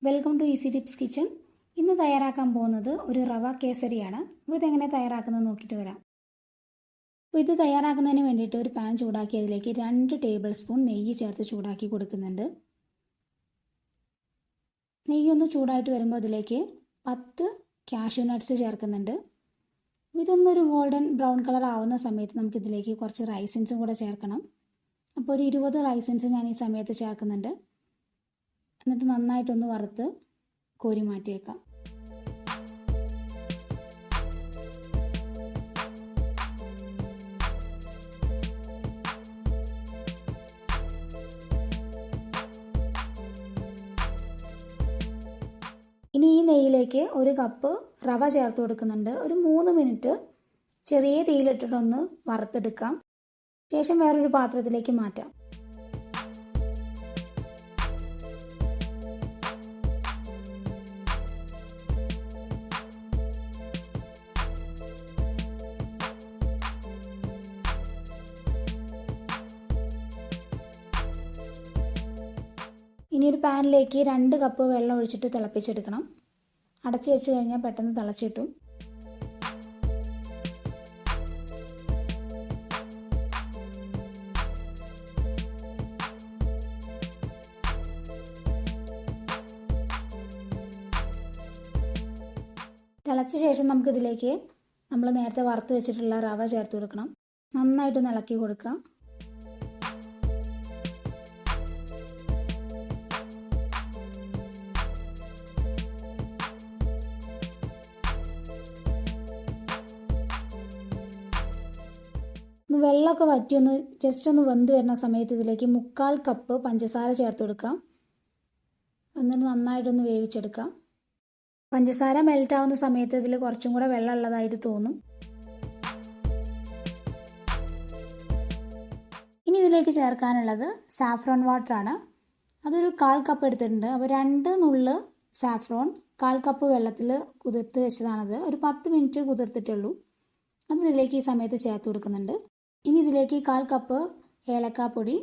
Welcome to easy tips kitchen. ഇന്ന് തയ്യാറാക്കാൻ പോകുന്നത് ഒരു റവ കേസരിയാണ്. അപ്പോൾ ഇതെങ്ങനെ തയ്യാറാക്കുന്നത് നോക്കിയിട്ട് വരാം. അപ്പോൾ ഇത് തയ്യാറാക്കുന്നതിന് വേണ്ടിയിട്ട് ഒരു പാൻ ചൂടാക്കി അതിലേക്ക് 2 ടേബിൾ സ്പൂൺ നെയ്യ് ചേർത്ത് ചൂടാക്കി കൊടുക്കുന്നുണ്ട്. നെയ്യൊന്ന് ചൂടായിട്ട് വരുമ്പോൾ അതിലേക്ക് 10 കാഷ്യൂ നട്ട്സ് ചേർക്കുന്നുണ്ട്. ഇതൊന്നൊരു ഗോൾഡൻ ബ്രൗൺ കളർ ആവുന്ന സമയത്ത് നമുക്കിതിലേക്ക് കുറച്ച് റൈസിൻസും കൂടെ ചേർക്കണം. അപ്പോൾ ഒരു 20 റൈസിൻസ് ഞാൻ ഈ സമയത്ത് ചേർക്കുന്നുണ്ട്. എന്നിട്ട് നന്നായിട്ടൊന്ന് വറുത്ത് കോരി മാറ്റിയേക്കാം. ഇനി ഈ നെയ്യിലേക്ക് 1 കപ്പ് റവ ചേർത്ത് കൊടുക്കുന്നുണ്ട്. ഒരു 3 മിനിറ്റ് ചെറിയ തീയിലിട്ടിട്ടൊന്ന് വറുത്തെടുക്കാം. ശേഷം വേറൊരു പാത്രത്തിലേക്ക് മാറ്റാം. ഇനി ഒരു പാനിലേക്ക് 2 കപ്പ് വെള്ളം ഒഴിച്ചിട്ട് തിളപ്പിച്ചെടുക്കണം. അടച്ചു വെച്ച് കഴിഞ്ഞാൽ പെട്ടെന്ന് തിളച്ചിട്ടും. തിളച്ച ശേഷം നമുക്കിതിലേക്ക് നമ്മൾ നേരത്തെ വറുത്ത് വെച്ചിട്ടുള്ള റവ ചേർത്ത് കൊടുക്കണം. നന്നായിട്ട് ഇളക്കി കൊടുക്കാം. വെള്ളമൊക്കെ വറ്റിയൊന്ന് ജസ്റ്റ് ഒന്ന് വെന്ത് വരുന്ന സമയത്ത് ഇതിലേക്ക് 3/4 കപ്പ് പഞ്ചസാര ചേർത്ത് കൊടുക്കാം. എന്നിട്ട് നന്നായിട്ടൊന്ന് വേവിച്ചെടുക്കാം. പഞ്ചസാര മെൽറ്റ് ആവുന്ന സമയത്ത് ഇതിൽ കുറച്ചും കൂടെ വെള്ളം ഉള്ളതായിട്ട് തോന്നും. ഇനി ഇതിലേക്ക് ചേർക്കാനുള്ളത് സാഫ്രോൺ വാട്ടറാണ്. അതൊരു 1/4 കപ്പ് എടുത്തിട്ടുണ്ട്. അപ്പോൾ 2 നുള്ള് സാഫ്രോൺ 1/4 കപ്പ് വെള്ളത്തിൽ കുതിർത്ത് വെച്ചതാണത്. ഒരു 10 മിനിറ്റ് കുതിർത്തിട്ടുള്ളൂ. അത് ഇതിലേക്ക് ഈ സമയത്ത് ചേർത്ത് കൊടുക്കുന്നുണ്ട്. ഇനി ഇതിലേക്ക് 1/4 കപ്പ് ഏലക്കാപ്പൊടി,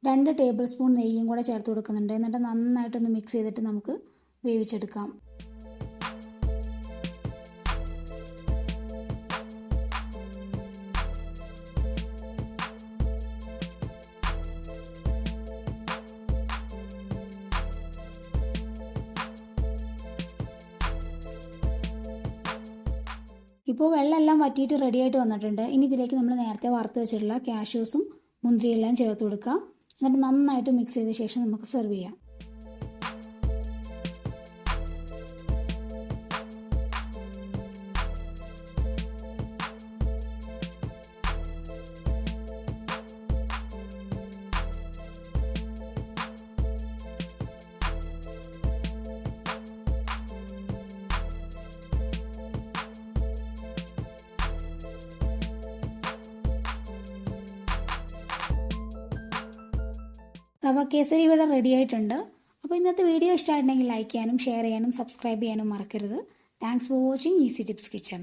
2 ടേബിൾ സ്പൂൺ നെയ്യും കൂടെ ചേർത്ത് കൊടുക്കുന്നുണ്ട്. എന്നിട്ട് നന്നായിട്ടൊന്ന് മിക്സ് ചെയ്തിട്ട് നമുക്ക് വേവിച്ചെടുക്കാം. ഇപ്പോൾ വെള്ളമെല്ലാം വറ്റിയിട്ട് റെഡിയായിട്ട് വന്നിട്ടുണ്ട്. ഇനി ഇതിലേക്ക് നമ്മൾ നേരത്തെ വറുത്ത് വെച്ചിട്ടുള്ള കാഷ്യൂസും മുന്തിരിയെല്ലാം ചേർത്ത് കൊടുക്കാം. എന്നിട്ട് നന്നായിട്ട് മിക്സ് ചെയ്ത ശേഷം നമുക്ക് സെർവ് ചെയ്യാം. റവ കേസരി ഇവിടെ റെഡി ആയിട്ടുണ്ട്. അപ്പോൾ ഇന്നത്തെ വീഡിയോ ഇഷ്ടമായിട്ടുണ്ടെങ്കിൽ ലൈക്ക് ചെയ്യാനും ഷെയർ ചെയ്യാനും സബ്സ്ക്രൈബ് ചെയ്യാനും മറക്കരുത്. Thanks for watching easy tips kitchen.